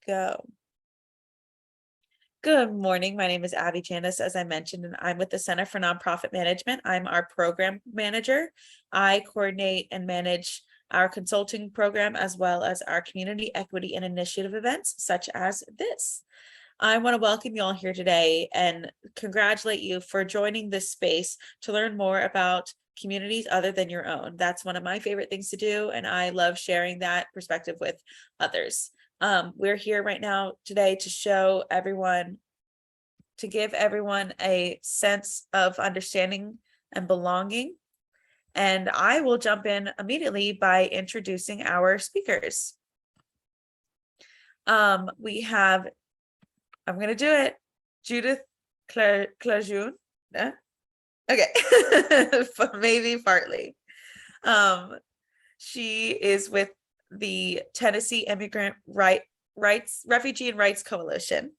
Go. Good morning. My name is Abby Chandis, as I mentioned, and I'm with the Center for Nonprofit Management. I'm our program manager. I coordinate and manage our consulting program as well as our community equity and initiative events such as this. I want to welcome you all here today and congratulate you for joining this space to learn more about communities other than your own. That's one of my favorite things to do, and I love sharing that perspective with others. We're here right now today to show everyone, to give everyone a sense of understanding and belonging. And I will jump in immediately by introducing our speakers. We have, I'm going to do it, Judith Clajun. Okay, maybe partly. She is with the Tennessee Immigrant Refugee and Rights Coalition.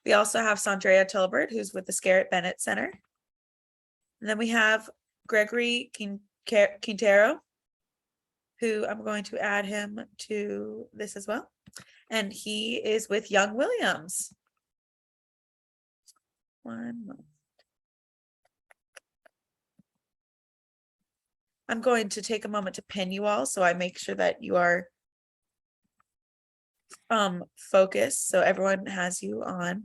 We also have Sandrea Tilbert, who's with the Scarlett Bennett Center. And then we have Gregory Quintero, who I'm going to add him to this as well. And he is with Young Williams. One moment. I'm going to take a moment to pin you all so I make sure that you are focused, so everyone has you on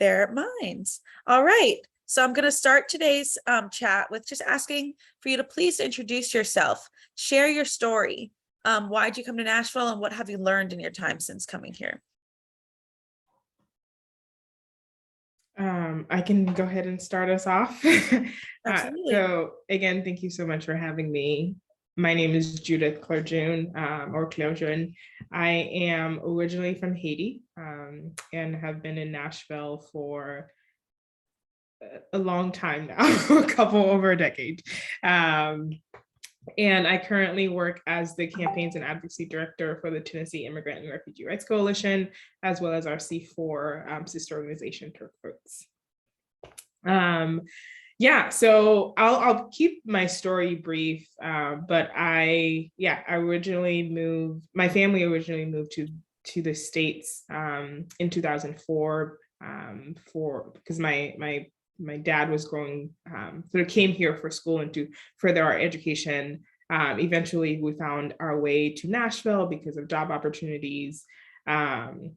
their minds. All right, so I'm going to start today's chat with just asking for you to please introduce yourself, share your story. Why did you come to Nashville and what have you learned in your time since coming here? I can go ahead and start us off. So again, thank you so much for having me. My name is Judith Clajun, or Clajun. I am originally from Haiti and have been in Nashville for a long time now, over a decade. And I currently work as the Campaigns and Advocacy Director for the Tennessee Immigrant and Refugee Rights Coalition, as well as our C4 sister organization, Turk Roots. Yeah, so I'll keep my story brief, but my family originally moved to the States in 2004 because my dad was sort of came here for school and to further our education. Eventually we found our way to Nashville because of job opportunities. And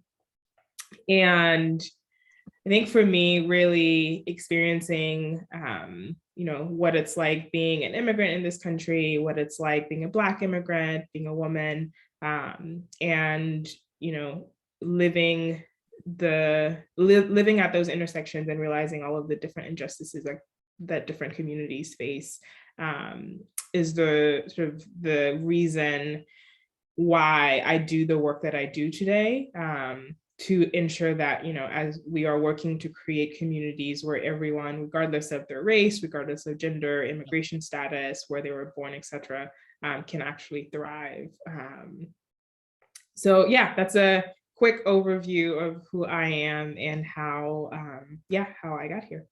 I think for me, really experiencing, what it's like being an immigrant in this country, what it's like being a Black immigrant, being a woman, and, living at those intersections and realizing all of the different injustices that different communities face is the sort of the reason why I do the work that I do today, to ensure that, as we are working to create communities where everyone, regardless of their race, regardless of gender, immigration status, where they were born, etc., can actually thrive. So yeah, that's a quick overview of who I am and how I got here.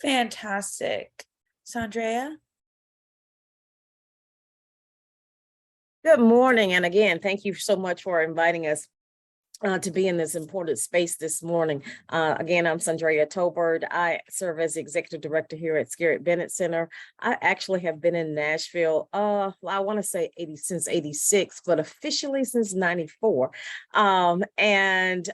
Fantastic. Sandrea? Good morning. And again, thank you so much for inviting us to be in this important space this morning. Again, I'm Sandrea Tolbert. I serve as Executive Director here at Scarlett Bennett Center. I actually have been in Nashville, I want to say since 86, but officially since 94. And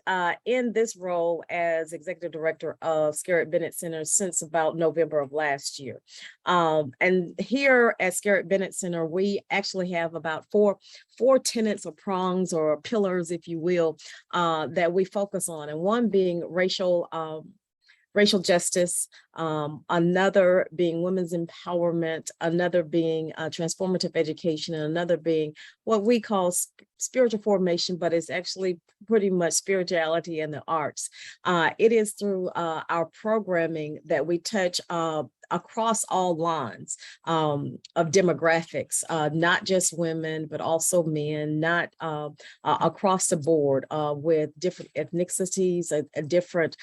in this role as Executive Director of Scarlett Bennett Center since about November of last year. And here at Scarlett Bennett Center, we actually have about four tenets or prongs or pillars, if you will, that we focus on, and one being racial justice, another being women's empowerment, another being transformative education, and another being what we call spiritual formation, but it's actually pretty much spirituality and the arts. It is through our programming that we touch across all lines of demographics, not just women, but also men, not across the board with different ethnicities, different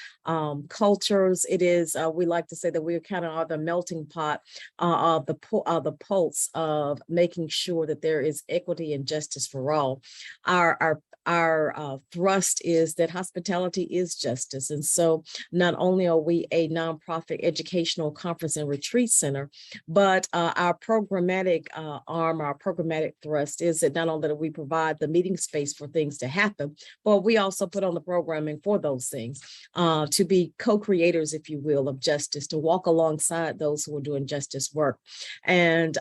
cultures. It is, we like to say that we kind of are the melting pot of the pulse of making sure that there is equity and justice for all. Our our thrust is that hospitality is justice. And so not only are we a nonprofit educational conference and retreat center, but our programmatic arm, our programmatic thrust is that not only that we provide the meeting space for things to happen, but we also put on the programming for those things, to be co-creators, if you will, of justice, to walk alongside those who are doing justice work. And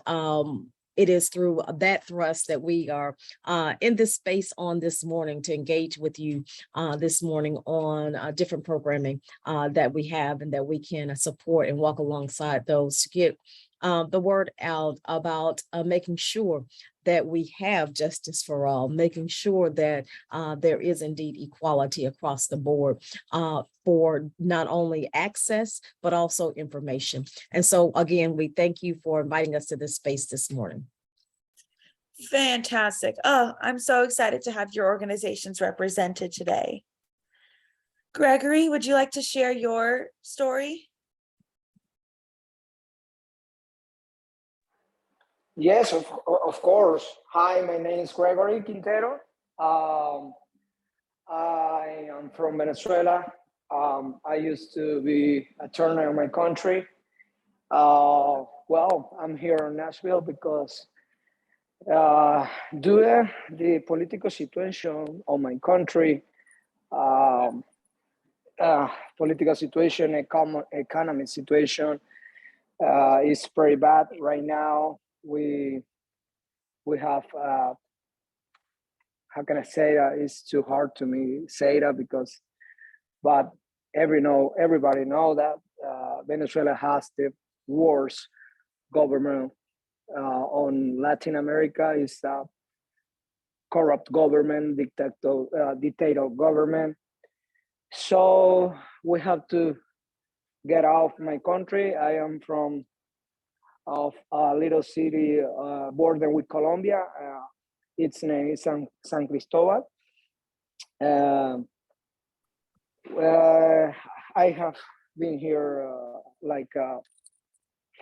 it is through that thrust that we are in this space on this morning to engage with you this morning on different programming that we have and that we can support and walk alongside those to get the word out about making sure that we have justice for all, making sure that there is indeed equality across the board for not only access, but also information. And so again, we thank you for inviting us to this space this morning. Fantastic. Oh, I'm so excited to have your organizations represented today. Gregory, would you like to share your story? Yes, of course. Hi, my name is Gregory Quintero. I am from Venezuela. I used to be a turner in my country. Well, I'm here in Nashville because due to the political situation of my country, political situation, economic situation is pretty bad right now. We have how can I say that? It's too hard to me say that because, but everybody know that Venezuela has the worst government on Latin America. Is a corrupt government, dictator government. So we have to get out of my country. I am from of a little city bordering with Colombia. Its name is San Cristobal. I have been here like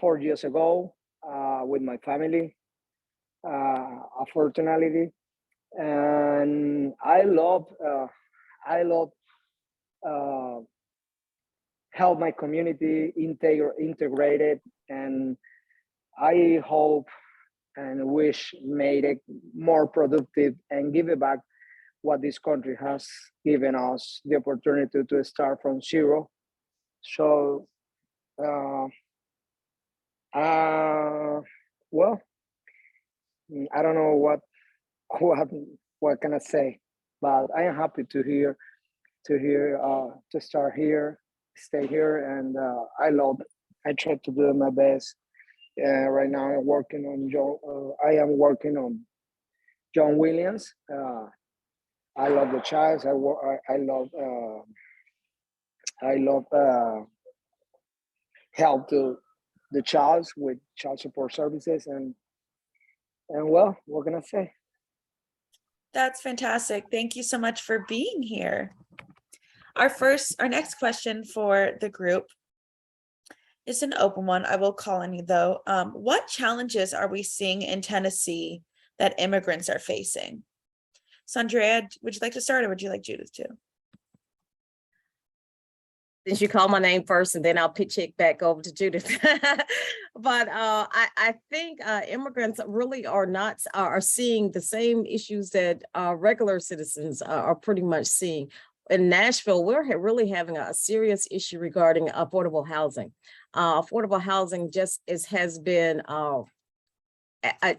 4 years ago with my family, unfortunately, and I love help my community integrated, and I hope and wish made it more productive and give it back what this country has given us, the opportunity to start from zero. So, well, I don't know what can I say, but I am happy to start here, stay here, and I try to do my best. Right now, I'm working on John Williams. I love the child. I love help to the child with child support services, and well, what can I say? That's fantastic. Thank you so much for being here. Our next question for the group is an open one. I will call on you though. What challenges are we seeing in Tennessee that immigrants are facing? So Andrea, would you like to start, or would you like Judith to? Since you call my name first, and then I'll pitch it back over to Judith. But I think immigrants really are seeing the same issues that regular citizens are pretty much seeing. In Nashville, we're really having a serious issue regarding affordable housing. Affordable housing has been an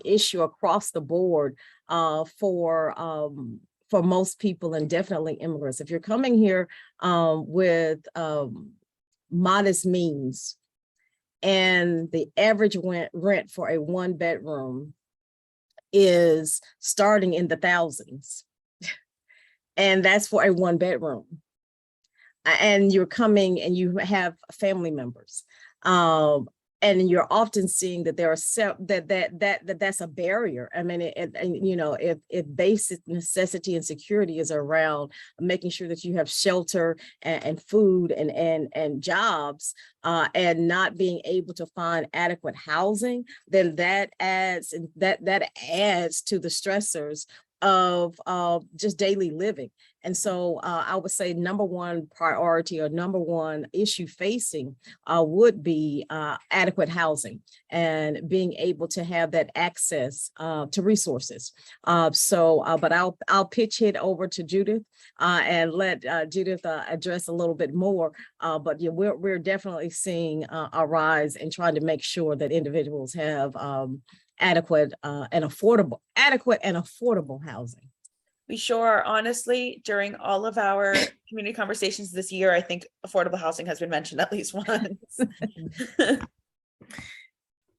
issue across the board for most people, and definitely immigrants. If you're coming here with modest means, and the average rent for a 1-bedroom is starting in the thousands, and that's for a 1-bedroom, and you're coming and you have family members, and you're often seeing that there are that's a barrier. I mean, if basic necessity and security is around making sure that you have shelter and food and jobs, and not being able to find adequate housing, then that adds to the stressors of just daily living. And so I would say number one priority or number one issue facing would be adequate housing and being able to have that access to resources. But I'll pitch it over to Judith and let Judith address a little bit more. But yeah, we're definitely seeing a rise in trying to make sure that individuals have adequate and affordable housing. We sure are. Honestly, during all of our community conversations this year, I think affordable housing has been mentioned at least once.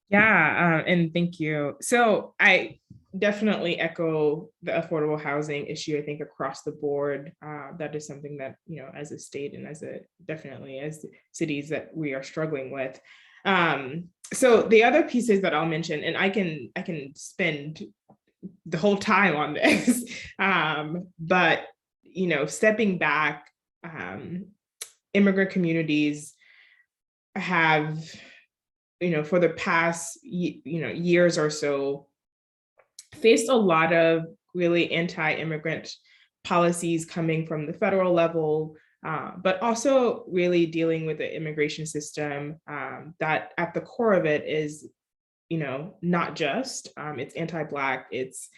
Yeah, and thank you. So I definitely echo the affordable housing issue. I think across the board, that is something that, as a state and definitely as cities that we are struggling with. So the other pieces that I'll mention, and I can spend the whole time on this, but stepping back, immigrant communities have, for the past years or so, faced a lot of really anti-immigrant policies coming from the federal level, but also really dealing with the immigration system that at the core of it is, not just, it's anti-Black, it's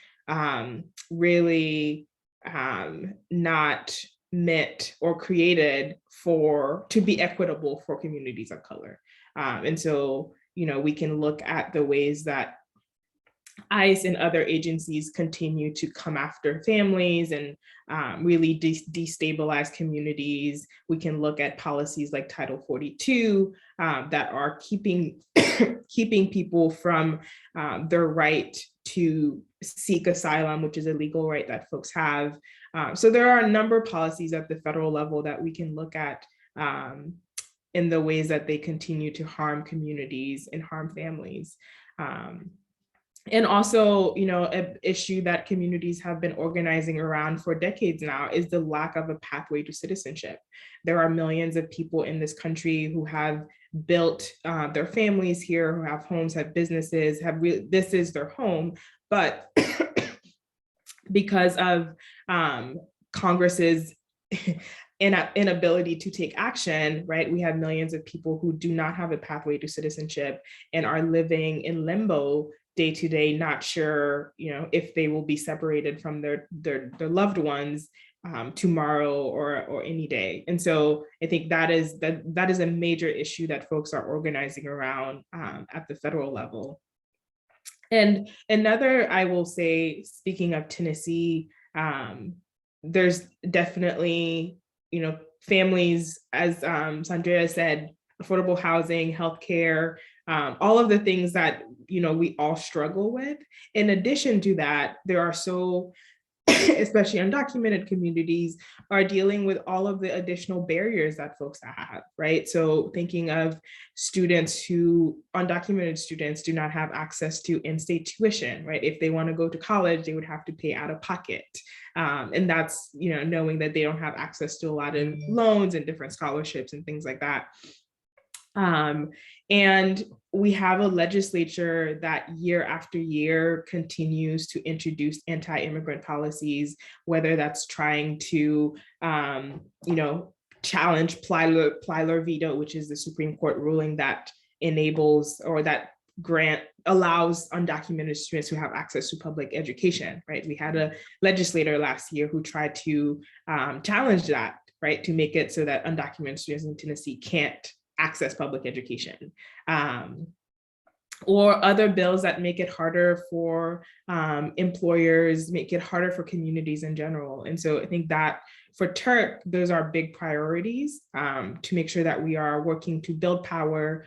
really not meant or created to be equitable for communities of color. And so, we can look at the ways that ICE and other agencies continue to come after families and really destabilize communities. We can look at policies like Title 42 that are keeping people from their right to seek asylum, which is a legal right that folks have. So there are a number of policies at the federal level that we can look at in the ways that they continue to harm communities and harm families. And also, an issue that communities have been organizing around for decades now is the lack of a pathway to citizenship. There are millions of people in this country who have built their families here, who have homes, have businesses, this is their home, but because of Congress's inability to take action, right? We have millions of people who do not have a pathway to citizenship and are living in limbo day to day, not sure, if they will be separated from their loved ones tomorrow or any day. And so I think that is a major issue that folks are organizing around at the federal level. And another, I will say, speaking of Tennessee, there's definitely, families, as Sandrea said, affordable housing, healthcare, all of the things that, we all struggle with. In addition to that, there are especially undocumented communities, are dealing with all of the additional barriers that folks have, right? So thinking of undocumented students do not have access to in-state tuition, right? If they want to go to college, they would have to pay out of pocket. And that's, knowing that they don't have access to a lot of loans and different scholarships and things like that. And we have a legislature that year after year continues to introduce anti-immigrant policies, whether that's trying to, challenge Plyler veto, which is the Supreme Court ruling that enables or that allows undocumented students who have access to public education, right? We had a legislator last year who tried to challenge that, right? To make it so that undocumented students in Tennessee can't access public education, or other bills that make it harder for employers, make it harder for communities in general. And so I think that for Turk, those are big priorities to make sure that we are working to build power,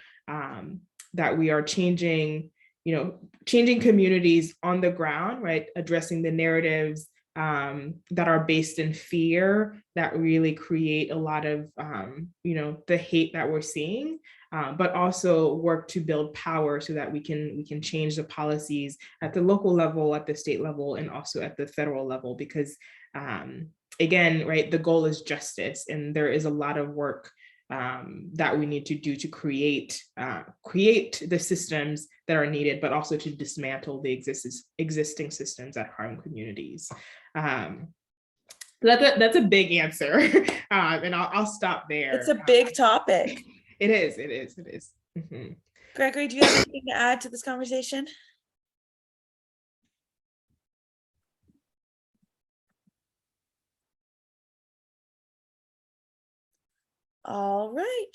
that we are changing communities on the ground, right? Addressing the narratives that are based in fear that really create a lot of, the hate that we're seeing, but also work to build power so that we can change the policies at the local level, at the state level, and also at the federal level, because again, right, the goal is justice, and there is a lot of work that we need to do to create the systems that are needed, but also to dismantle the existing systems that harm communities. That's a big answer, and I'll stop there. It's a big topic. It is. Mm-hmm. Gregory, do you have anything to add to this conversation? All right.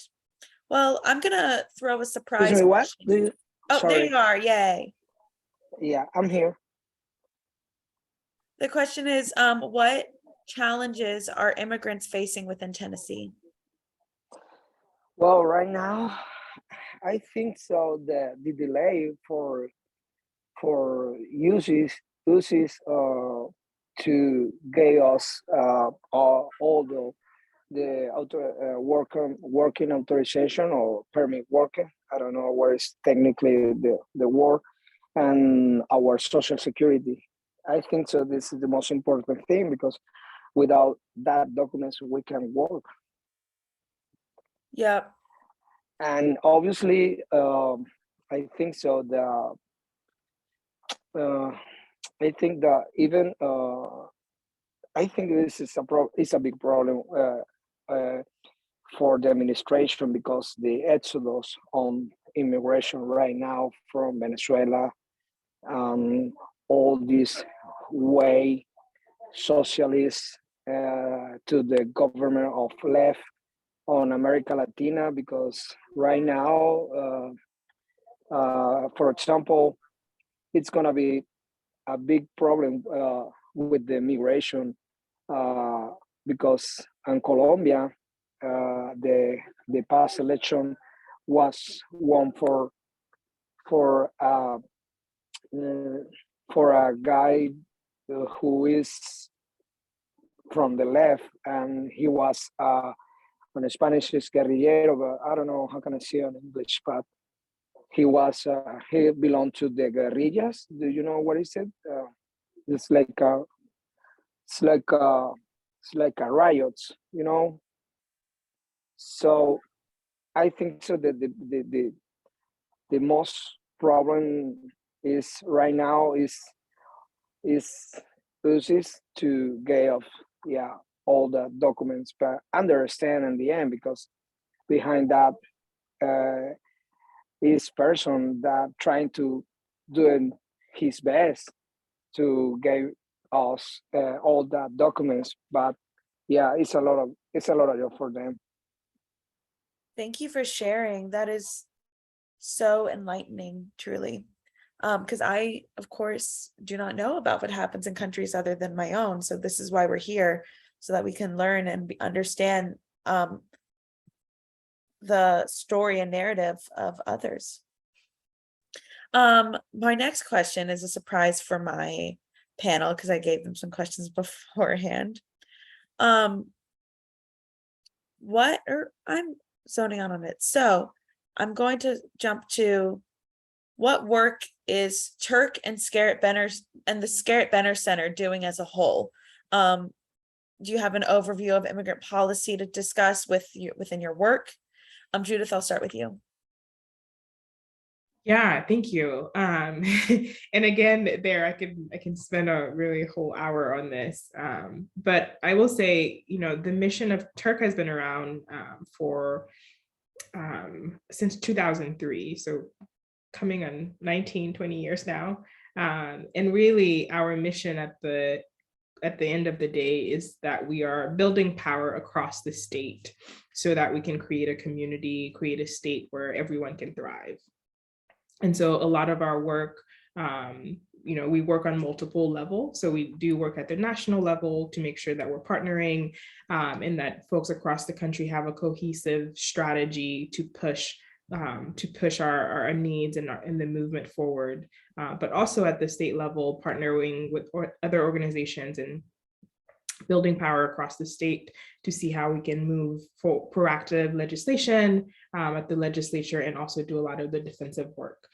Well, I'm gonna throw a surprise Excuse me, what? question. Oh, there Sorry. you are. Yay. Yeah, I'm here. The question is, what challenges are immigrants facing within Tennessee? Well, right now, I think so. The delay for uses to get us all the working authorization or permit working. I don't know what is technically the word, and our social security. I think so. This is the most important thing because without that documents we can work. Yep. And obviously, I think so. I think that even I think this is a big problem for the administration because the exodus on immigration right now from Venezuela, all this way socialist to the government of left on America Latina, because right now, for example, it's gonna be a big problem with the migration because in Colombia, the past election was won for uh, for a guy who is from the left, and he was on Spanish is guerrillero, but I don't know how can I say it in English, but he belonged to the guerrillas. Do you know what is it? It's like it's like uh, it's like a riots, you know. So I think so that the most problem is right now is to get off, yeah, all the documents, but understand in the end because behind that is person that trying to doing his best to get us all that documents, but yeah, it's a lot of job for them. Thank you for sharing. That is so enlightening, truly. Because I, of course, do not know about what happens in countries other than my own. So this is why we're here, so that we can learn and understand the story and narrative of others. My next question is a surprise for my panel because I gave them some questions beforehand. I'm zoning out on it. So I'm going to jump to what work is Turk and Scarrett Benner and the Scarrett Benner Center doing as a whole? Do you have an overview of immigrant policy to discuss within your work? Judith, I'll start with you. Yeah, thank you. And again, there I can spend a really whole hour on this. But I will say, the mission of Turk has been around for since 2003. So coming on 19-20 years now. And really our mission at the end of the day is that we are building power across the state so that we can create a community, create a state where everyone can thrive. And so a lot of our work, we work on multiple levels. So we do work at the national level to make sure that we're partnering and that folks across the country have a cohesive strategy to push our needs and the movement forward, but also at the state level, partnering with other organizations and building power across the state to see how we can move for proactive legislation at the legislature and also do a lot of the defensive work.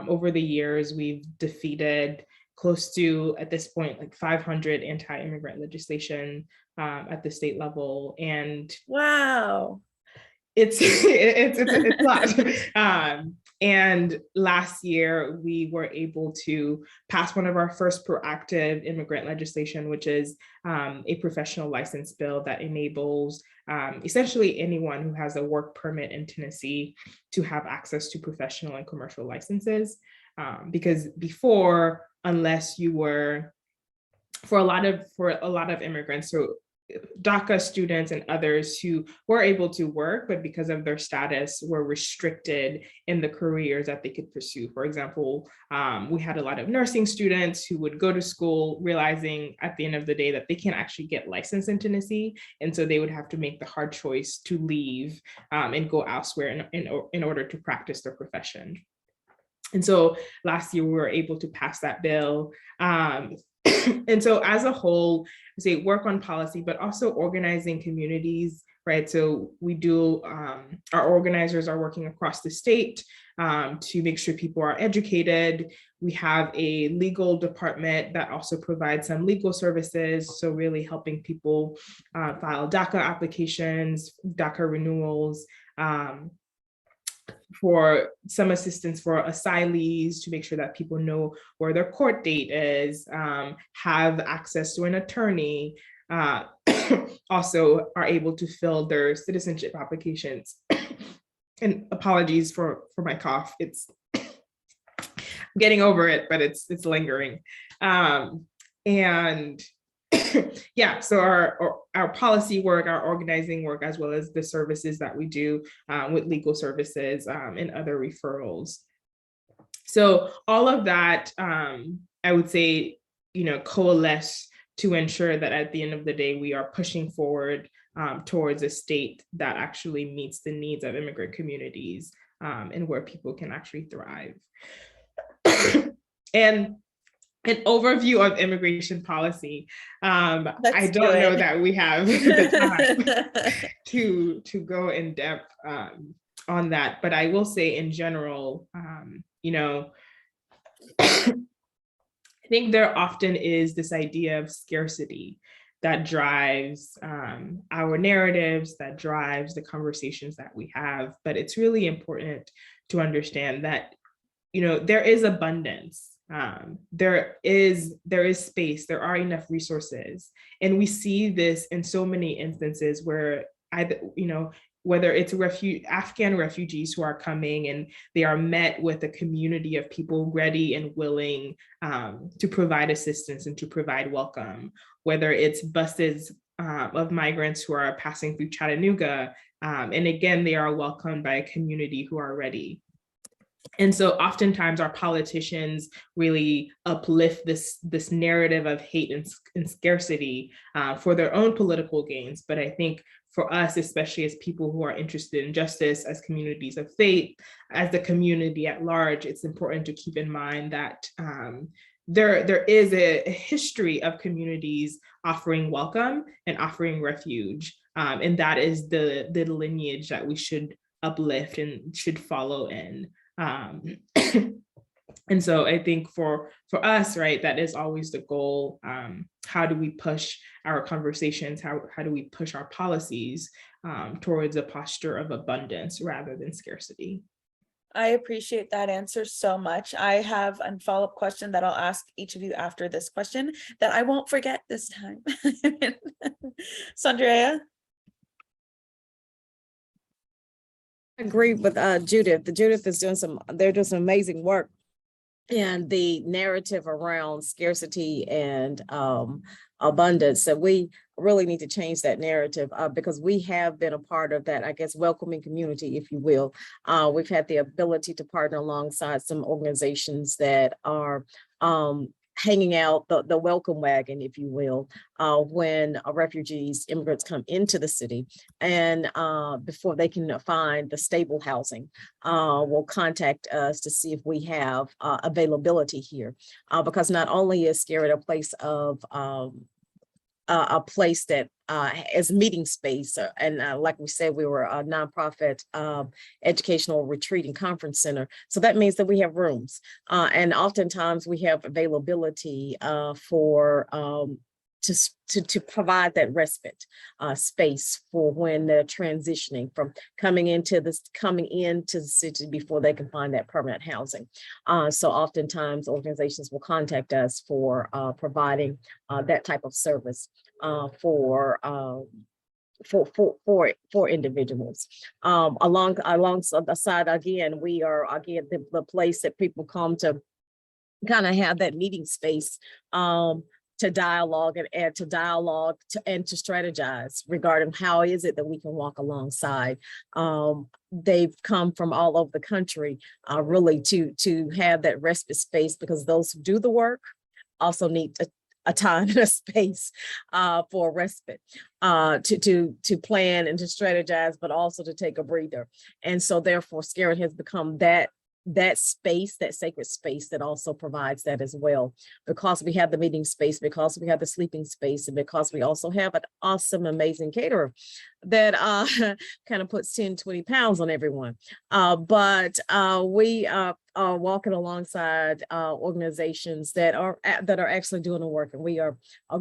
Over the years, we've defeated close to, at this point, like 500 anti-immigrant legislation at the state level. And wow. it's a lot. And last year we were able to pass one of our first proactive immigrant legislation, which is a professional license bill that enables essentially anyone who has a work permit in Tennessee to have access to professional and commercial licenses. Because before, unless you were, for a lot of immigrants, so DACA students and others who were able to work, but because of their status were restricted in the careers that they could pursue. For example, we had a lot of nursing students who would go to school realizing at the end of the day that they can't actually get licensed in Tennessee. And so they would have to make the hard choice to leave and go elsewhere in order to practice their profession. And so last year we were able to pass that bill. And so as a whole, say work on policy, but also organizing communities, right? So we do, our organizers are working across the state to make sure people are educated. We have a legal department that also provides some legal services. So really helping people file DACA applications, DACA renewals, for some assistance for asylees to make sure that people know where their court date is, have access to an attorney, also are able to fill their citizenship applications. And apologies for my cough. It's I'm getting over it, but it's lingering. And yeah, so our policy work, our organizing work, as well as the services that we do with legal services and other referrals. So all of that, I would say, coalesce to ensure that at the end of the day, we are pushing forward towards a state that actually meets the needs of immigrant communities and where people can actually thrive. And an overview of immigration policy. I don't know that we have the time to go in depth on that, but I will say in general, I think there often is this idea of scarcity that drives our narratives, that drives the conversations that we have. But it's really important to understand that, there is abundance. There is space, there are enough resources. And we see this in so many instances where whether it's Afghan refugees who are coming and they are met with a community of people ready and willing to provide assistance and to provide welcome, whether it's buses of migrants who are passing through Chattanooga. And again, they are welcomed by a community who are ready. And so oftentimes our politicians really uplift this narrative of hate and scarcity for their own political gains. But I think for us, especially as people who are interested in justice, as communities of faith, as the community at large, it's important to keep in mind that there is a history of communities offering welcome and offering refuge. And that is the lineage that we should uplift and should follow in. And so I think for us, right, that is always the goal. How do we push our conversations? How do we push our policies towards a posture of abundance rather than scarcity? I appreciate that answer so much. I have a follow-up question that I'll ask each of you after this question that I won't forget this time. Sandrea? I agree with Judith. Judith is doing they're doing some amazing work. And the narrative around scarcity and abundance. So we really need to change that narrative because we have been a part of that, I guess, welcoming community, if you will. We've had the ability to partner alongside some organizations that are hanging out the welcome wagon, if you will, when refugees, immigrants come into the city, and before they can find the stable housing, will contact us to see if we have availability here, because not only is Scarrett a place of a place that is meeting space, and like we said, we were a nonprofit educational retreat and conference center. So that means that we have rooms, and oftentimes we have availability for to provide that respite space for when they're transitioning from coming into the city before they can find that permanent housing. So oftentimes organizations will contact us for providing that type of service for individuals. Alongside, again, we are the place that people come to kind of have that meeting space to dialogue and to strategize regarding how is it that we can walk alongside. They've come from all over the country really to have that respite space, because those who do the work also need a time and a space for respite, to plan and to strategize, but also to take a breather. And so therefore Scarrett has become that space, that sacred space that also provides that as well, because we have the meeting space, because we have the sleeping space, and because we also have an awesome, amazing caterer that kind of puts 10, 20 pounds on everyone. But we are walking alongside organizations that are actually doing the work, and we are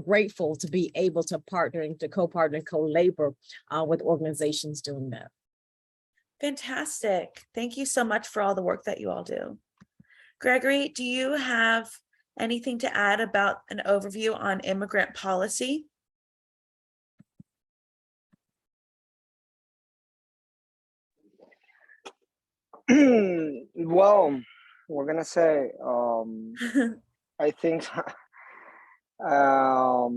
grateful to be able to partner and to co-partner and co-labor with organizations doing that. Fantastic. Thank you so much for all the work that you all do. Gregory, do you have anything to add about an overview on immigrant policy? Well, we're gonna say, I think, not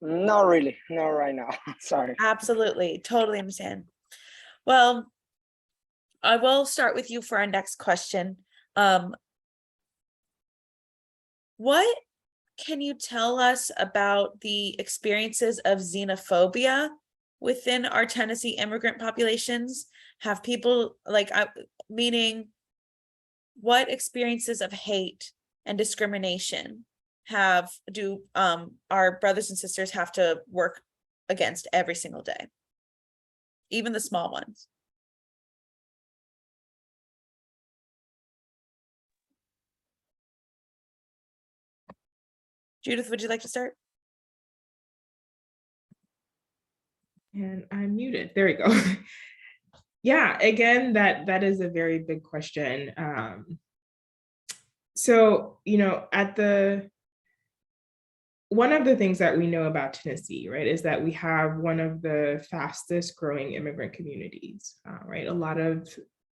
really, not right now. Sorry. Absolutely. Totally understand. Well, I will start with you for our next question. What can you tell us about the experiences of xenophobia within our Tennessee immigrant populations? Have people meaning what experiences of hate and discrimination do our brothers and sisters have to work against every single day, even the small ones? Judith, would you like to start? And I'm muted. There we go. Yeah, again, that is a very big question. So, one of the things that we know about Tennessee, right, is that we have one of the fastest growing immigrant communities, right? A lot of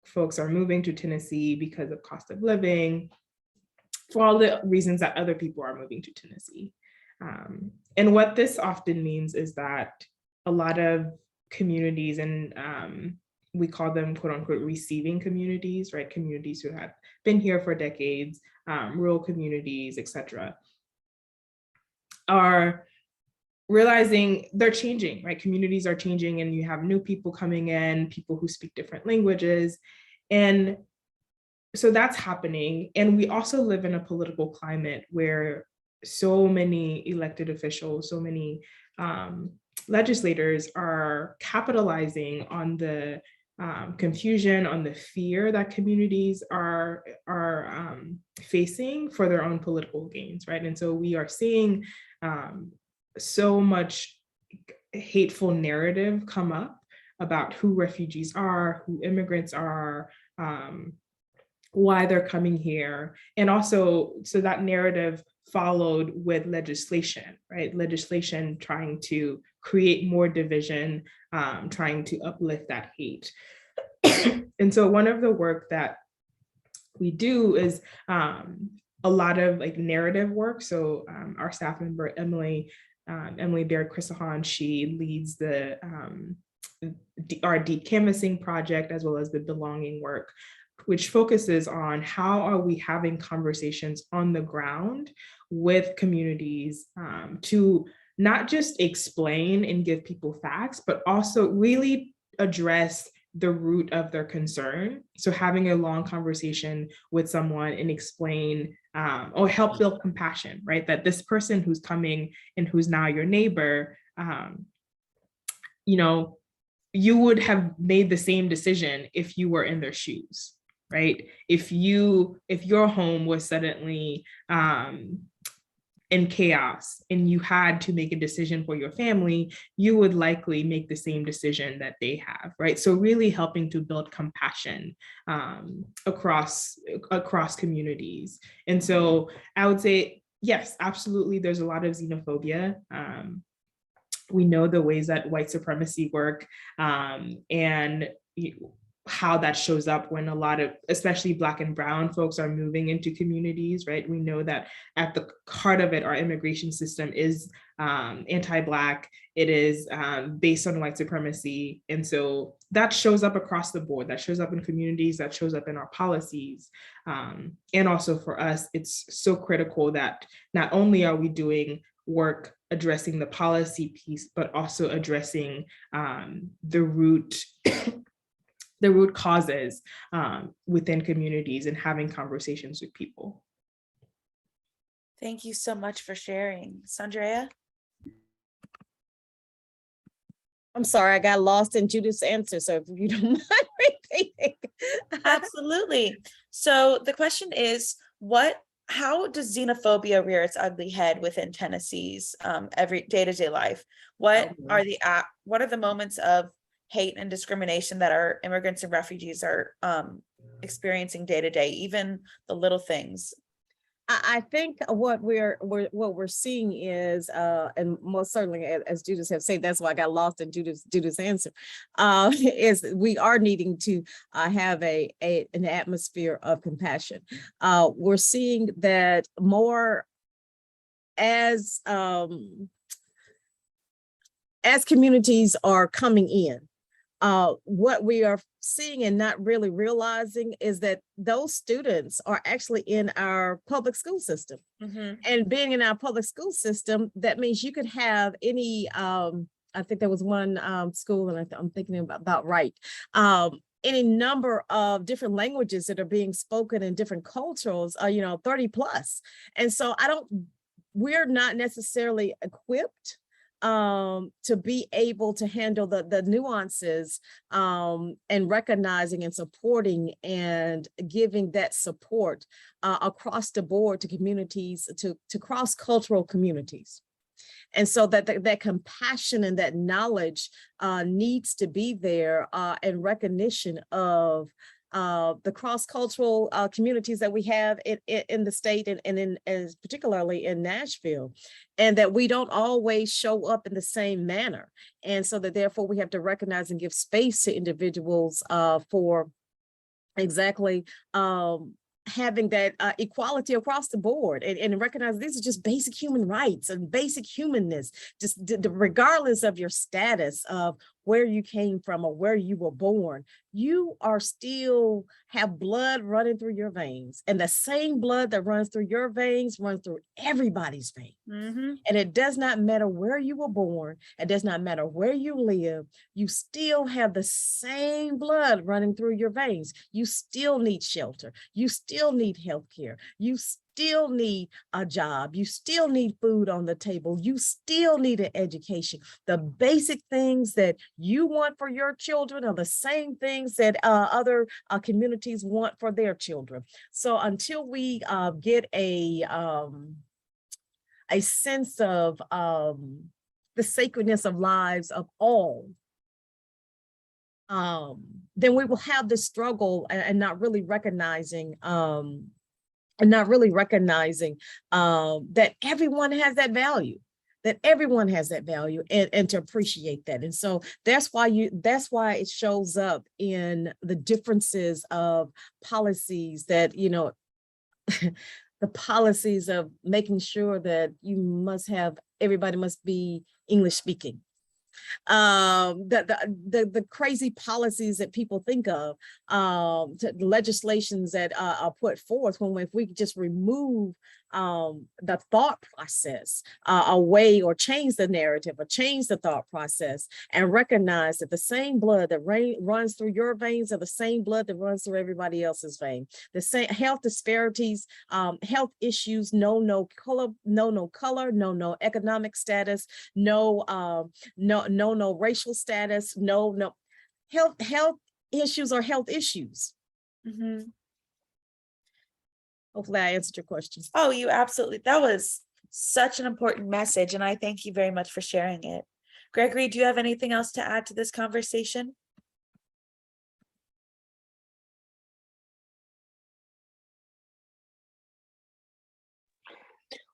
folks are moving to Tennessee because of cost of living, for all the reasons that other people are moving to Tennessee. And what this often means is that a lot of communities, and we call them quote unquote receiving communities, right? Communities who have been here for decades, rural communities, et cetera, are realizing they're changing, right? Communities are changing, and you have new people coming in, people who speak different languages. And so that's happening. And we also live in a political climate where so many elected officials, so many legislators are capitalizing on the confusion, on the fear that communities are facing for their own political gains, right? And so we are seeing so much hateful narrative come up about who refugees are, who immigrants are, why they're coming here. And also, so that narrative followed with legislation, right? Legislation trying to create more division, trying to uplift that hate. And so one of the work that we do is a lot of narrative work. So our staff member, Emily Baird Chrisahan, she leads our deep canvassing project, as well as the belonging work, which focuses on how are we having conversations on the ground with communities to not just explain and give people facts, but also really address the root of their concern. So having a long conversation with someone and explain or help build compassion, right? That this person who's coming and who's now your neighbor, you would have made the same decision if you were in their shoes, right? If your home was suddenly in chaos and you had to make a decision for your family, you would likely make the same decision that they have, right? So really helping to build compassion across communities. And so I would say, yes, absolutely, there's a lot of xenophobia. We know the ways that white supremacy work, and how that shows up when a lot of, especially Black and Brown folks, are moving into communities, right? We know that at the heart of it, our immigration system is anti-Black. It is based on white supremacy. And so that shows up across the board. That shows up in communities, that shows up in our policies. And also for us, it's so critical that not only are we doing work addressing the policy piece, but also addressing the root causes within communities and having conversations with people. Thank you so much for sharing. Sandrea? I'm sorry, I got lost in Judith's answer, so if you don't mind repeating. Absolutely. So the question is, how does xenophobia rear its ugly head within Tennessee's every day-to-day life? What are the moments of hate and discrimination that our immigrants and refugees are experiencing day to day, even the little things? I think what we're seeing is, and most certainly, as Judith have said, that's why I got lost in Judith's answer, is we are needing to have an atmosphere of compassion. We're seeing that more as communities are coming in. What we are seeing and not really realizing is that those students are actually in our public school system. Mm-hmm. And being in our public school system, that means you could have any, I think there was one school, and I'm thinking about right, any number of different languages that are being spoken in different cultures, 30 plus. And so we're not necessarily equipped to be able to handle the nuances and recognizing and supporting and giving that support across the board to communities, to cross-cultural communities. And so that compassion and that knowledge needs to be there, and recognition of the cross-cultural communities that we have in the state and particularly in Nashville, and that we don't always show up in the same manner. And so that therefore we have to recognize and give space to individuals for exactly having that equality across the board, and recognize these are just basic human rights and basic humanness, just regardless of your status of where you came from or where you were born, you are still have blood running through your veins, and the same blood that runs through your veins runs through everybody's veins. Mm-hmm. And it does not matter where you were born. It does not matter where you live. You still have the same blood running through your veins. You still need shelter. You still need health care. You still need a job. You still need food on the table. You still need an education. The basic things that you want for your children are the same things that other communities want for their children. So until we get a sense of the sacredness of lives of all, then we will have this struggle and not really recognizing that everyone has that value, and to appreciate that. And so that's why it shows up in the differences of policies that, the policies of making sure that everybody must be English speaking. The crazy policies that people think of, the legislations that are put forth, if we just remove the thought process away, or change the narrative, or change the thought process, and recognize that the same blood that runs through your veins are the same blood that runs through everybody else's vein. The same health disparities, health issues, no color, no economic status, no racial status, no health issues are health issues. Mm-hmm. Hopefully I answered your question. Oh, you absolutely, that was such an important message, and I thank you very much for sharing it. Gregory, do you have anything else to add to this conversation?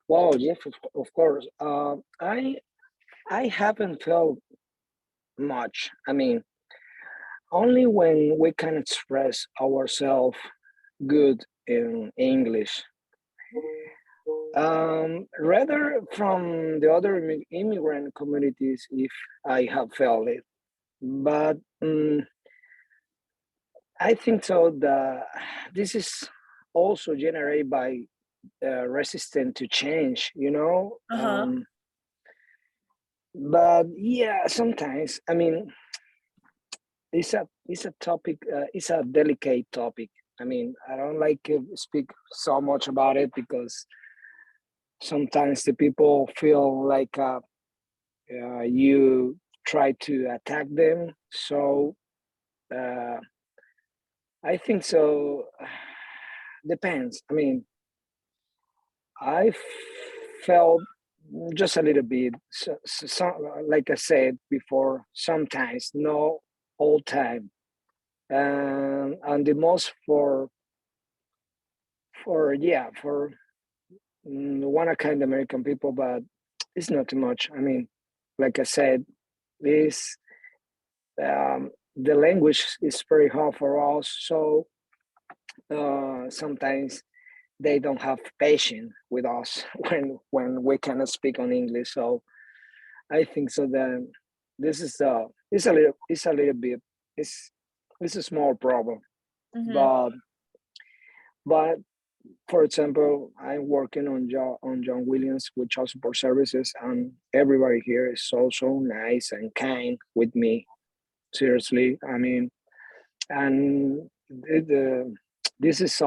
Well, yes, of course. I haven't felt much. I mean, only when we can express ourselves good in English. Rather from the other immigrant communities, if I have felt it, but I think so that this is also generated by resistance to change, you know. But yeah, sometimes I mean it's a topic. It's a delicate topic. I mean, I don't like to speak so much about it because sometimes the people feel like you try to attack them. So I think so. Depends. I mean, I felt just a little bit. Like I said before, sometimes, no, all time, and the most for one kind American people, but it's not too much. I mean, like I said, this the language is very hard for us, so sometimes they don't have patience with us when we cannot speak on English. So I think so that this is it's a little bit it's a small problem, but for example, I'm working on John Williams with child support services, and everybody here is so nice and kind with me. Seriously, I mean, and this is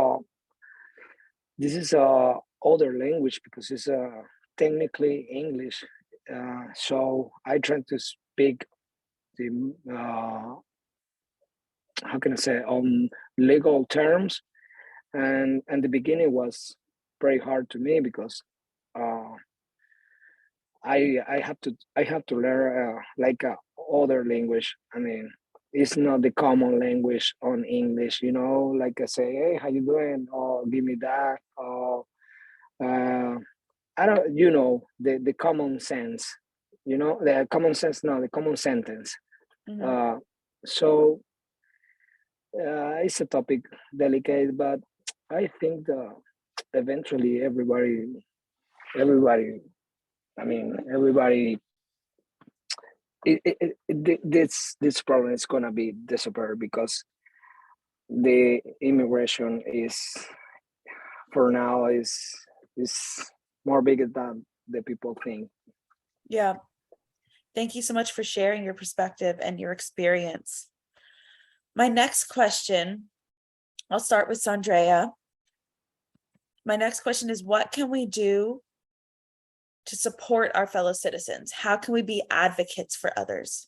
other language because it's technically English. So I try to speak the how can I say on legal terms, and the beginning was very hard to me because I have to learn like other language. I mean, it's not the common language on English, you know. Like I say, hey, how you doing? Or give me that. Or I don't, you know, the common sense, you know, the common sense, no, the common sentence. So it's a topic delicate, but I think eventually everybody, I mean, everybody, this problem is gonna be disappear because the immigration is for now is more bigger than the people think. Yeah. Thank you so much for sharing your perspective and your experience. My next question, I'll start with Sandrea. My next question is, what can we do to support our fellow citizens? How can we be advocates for others?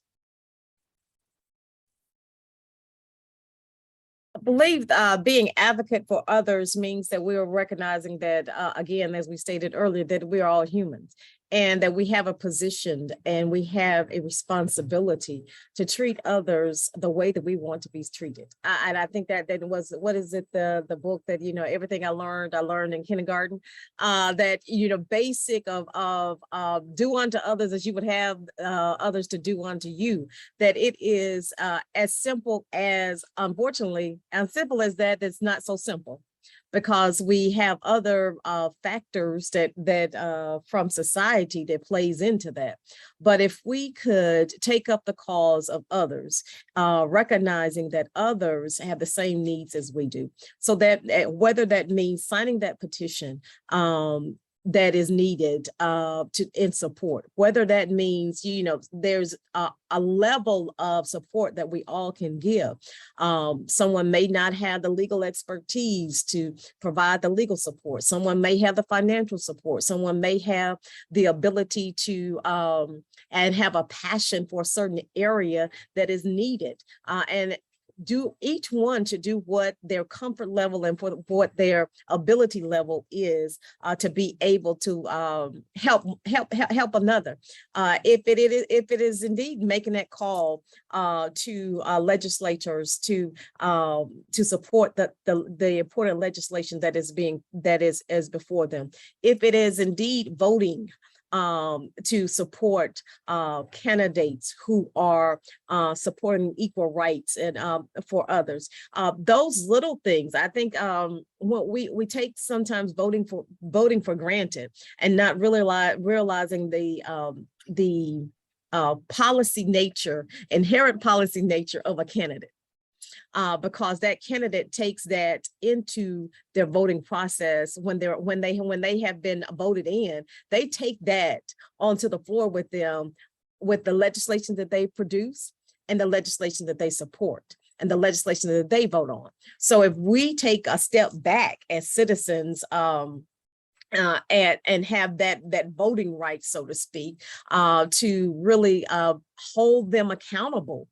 I believe being advocate for others means that we are recognizing that, again, as we stated earlier, that we are all humans and that we have a position and we have a responsibility to treat others the way that we want to be treated. And I think that was, what is it, the book that, you know, everything I learned in kindergarten, that, you know, basic of do unto others as you would have others to do unto you, that it is as simple as, unfortunately, as simple as that, that's not so simple. Because we have other factors that from society that plays into that. But if we could take up the cause of others, recognizing that others have the same needs as we do, so that whether that means signing that petition that is needed in support, whether that means, you know, there's a level of support that we all can give. Someone may not have the legal expertise to provide the legal support. Someone may have the financial support. Someone may have the ability to and have a passion for a certain area that is needed. And do each one to do what their comfort level and for what their ability level is, to be able to help another. If it is indeed making that call to legislators to support the important legislation that is before them. If it is indeed voting to support candidates who are supporting equal rights and for others. Those little things, I think, what we take sometimes voting for granted, and not really realizing the policy nature, inherent policy nature of a candidate. Because that candidate takes that into their voting process when they have been voted in. They take that onto the floor with them, with the legislation that they produce and the legislation that they support and the legislation that they vote on. So if we take a step back as citizens, and have that voting right, so to speak, to really hold them accountable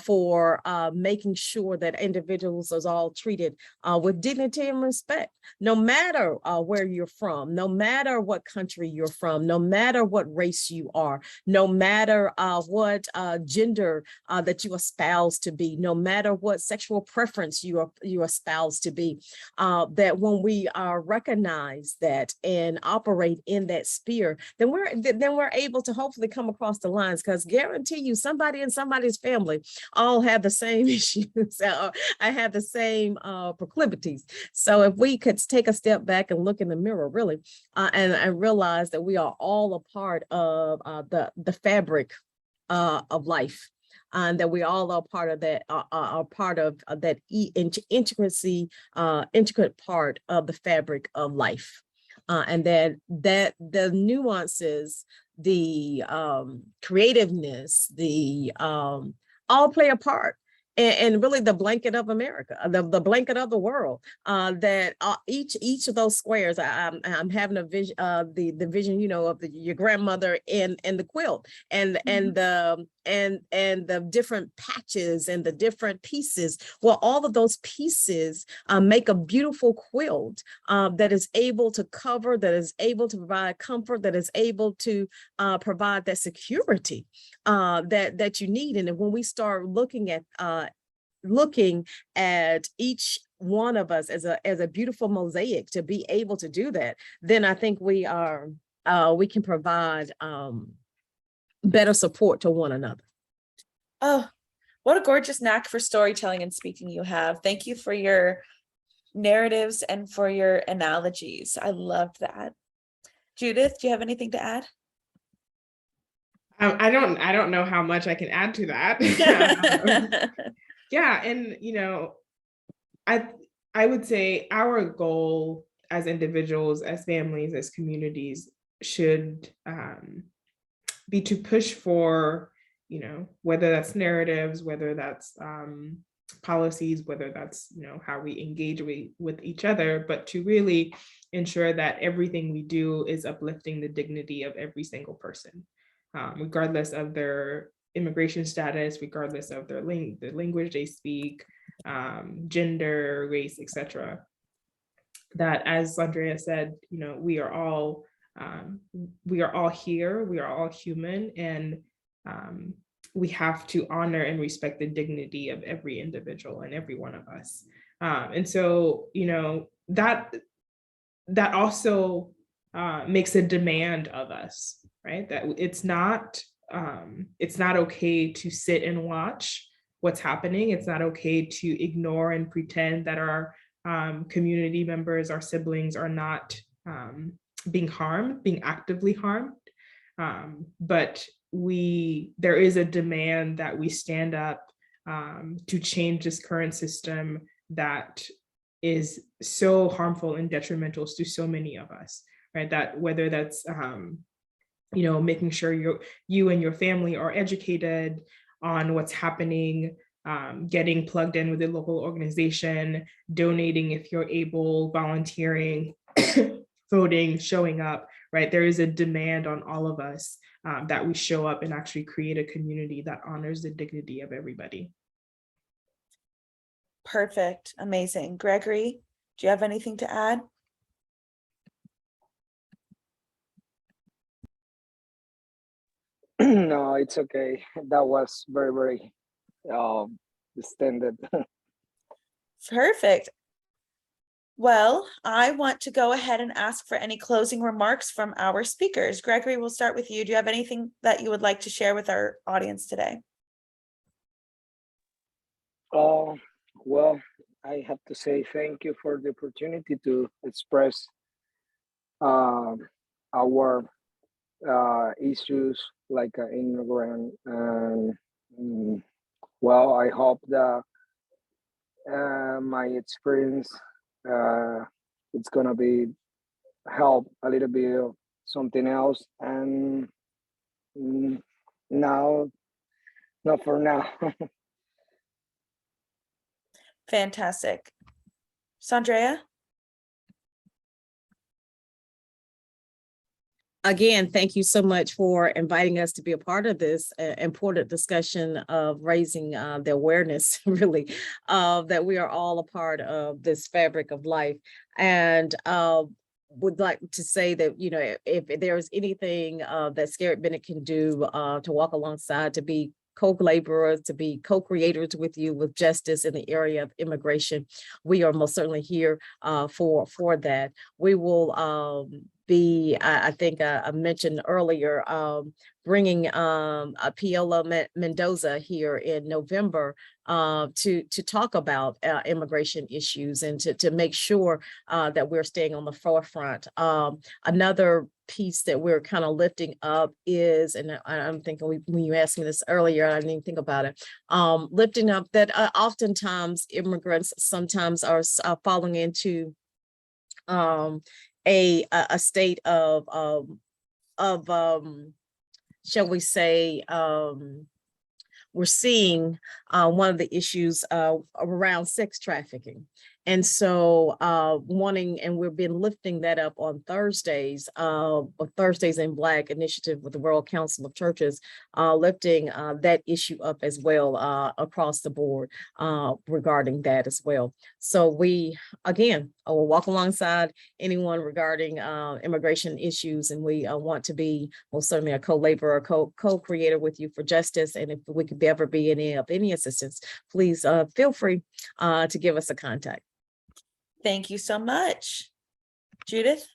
for making sure that individuals are all treated with dignity and respect, no matter where you're from, no matter what country you're from, no matter what race you are, no matter what gender that you espouse to be, no matter what sexual preference you espouse to be, that when we recognize that and operate in that sphere, then we're able to hopefully come across the lines, because guarantee you somebody in somebody's family all have the same issues. I have the same proclivities. So if we could take a step back and look in the mirror, really, and realize that we are all a part of the fabric of life, and that we all are part of that, are part of that intricate part of the fabric of life. And that the nuances, the creativeness, the all play a part. And really the blanket of America, the blanket of the world, that each of those squares, I'm having a vision, the vision, of your grandmother and the quilt, and the different patches and the different pieces. Well, all of those pieces make a beautiful quilt that is able to cover, that is able to provide comfort, that is able to provide that security that you need. And when we start looking at each one of us as a beautiful mosaic to be able to do that, then I think we can provide better support to one another. Oh, what a gorgeous knack for storytelling and speaking you have. Thank you for your narratives and for your analogies. I loved that. Judith, do you have anything to add? I don't know how much I can add to that. Yeah, and I would say our goal as individuals, as families, as communities should be to push for, whether that's narratives, whether that's policies, whether that's how we engage with each other, but to really ensure that everything we do is uplifting the dignity of every single person, regardless of their immigration status, regardless of the language they speak, gender, race, etc. That, as Andrea said, we are all here, we are all human, and we have to honor and respect the dignity of every individual and every one of us. And so, that also makes a demand of us, right? That it's not okay to sit and watch what's happening. It's not okay to ignore and pretend that our community members, our siblings are not being actively harmed. But there is a demand that we stand up to change this current system that is so harmful and detrimental to so many of us, right? That whether that's making sure you and your family are educated on what's happening, getting plugged in with a local organization, donating if you're able, volunteering, voting, showing up, right? There is a demand on all of us that we show up and actually create a community that honors the dignity of everybody. Perfect. Amazing. Gregory, do you have anything to add? No, it's okay. That was very, very extended. Perfect. Well, I want to go ahead and ask for any closing remarks from our speakers. Gregory, we'll start with you. Do you have anything that you would like to share with our audience today? Well, I have to say thank you for the opportunity to express our issues like an immigrant. And well, I hope that my experience it's gonna be help a little bit of something else. And now, not for now. Fantastic. Sandrea? Again, thank you so much for inviting us to be a part of this important discussion of raising the awareness, really, that we are all a part of this fabric of life. And would like to say that, you know, if there's anything that Scarrett Bennett can do to walk alongside, to be co-laborers, to be co-creators with you with justice in the area of immigration, we are most certainly here for that. We will be, I think I mentioned earlier, bringing Piola Mendoza here in November to talk about immigration issues and to make sure that we're staying on the forefront. Another piece that we're kind of lifting up is, and I'm thinking when you asked me this earlier, I didn't even think about it, lifting up that oftentimes immigrants sometimes are falling into a state of shall we say, we're seeing one of the issues around sex trafficking. And so wanting, and we've been lifting that up on Thursdays, Thursdays in Black initiative with the World Council of Churches, lifting that issue up as well across the board regarding that as well. So we, again, will walk alongside anyone regarding immigration issues, and we want to be most certainly a co-laborer, co-creator with you for justice. And if we could ever be any assistance, please feel free to give us a contact. Thank you so much. Judith?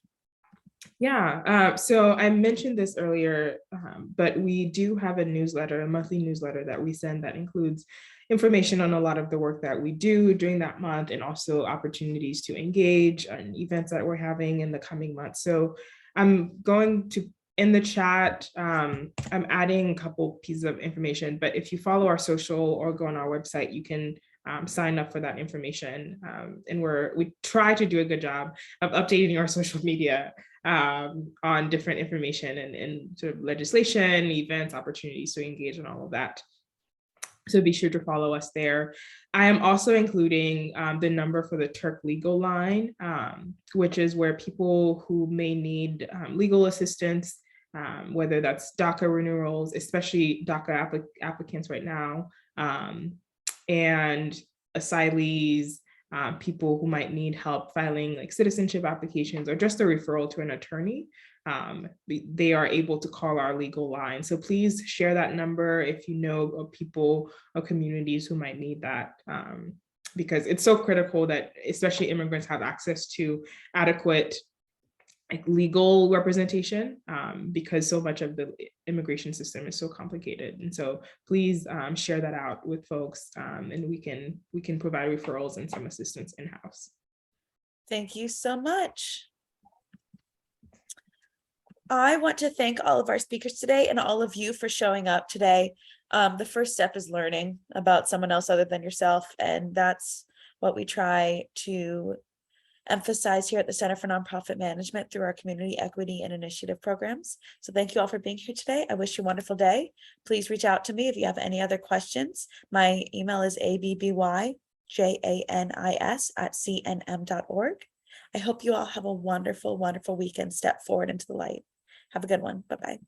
Yeah, so I mentioned this earlier, but we do have a newsletter, a monthly newsletter that we send that includes information on a lot of the work that we do during that month, and also opportunities to engage and events that we're having in the coming months. So I'm going to, in the chat, I'm adding a couple pieces of information, but if you follow our social or go on our website, you can sign up for that information. And we try to do a good job of updating our social media on different information and sort of legislation, events, opportunities to engage in all of that. So be sure to follow us there. I am also including the number for the Turk legal line, which is where people who may need legal assistance, whether that's DACA renewals, especially DACA applicants right now, and asylees, people who might need help filing like citizenship applications or just a referral to an attorney, they are able to call our legal line. So please share that number if you know of people or communities who might need that, because it's so critical that especially immigrants have access to adequate legal representation, because so much of the immigration system is so complicated. And so please share that out with folks, and we can provide referrals and some assistance in-house. Thank you so much. I want to thank all of our speakers today and all of you for showing up today. The first step is learning about someone else other than yourself, and that's what we try to emphasize here at the Center for Nonprofit Management through our community equity and initiative programs. So thank you all for being here today. I wish you a wonderful day. Please reach out to me if you have any other questions. My email is abbyjanis@cnm.org. I hope you all have a wonderful, wonderful weekend. Step forward into the light. Have a good one. Bye-bye.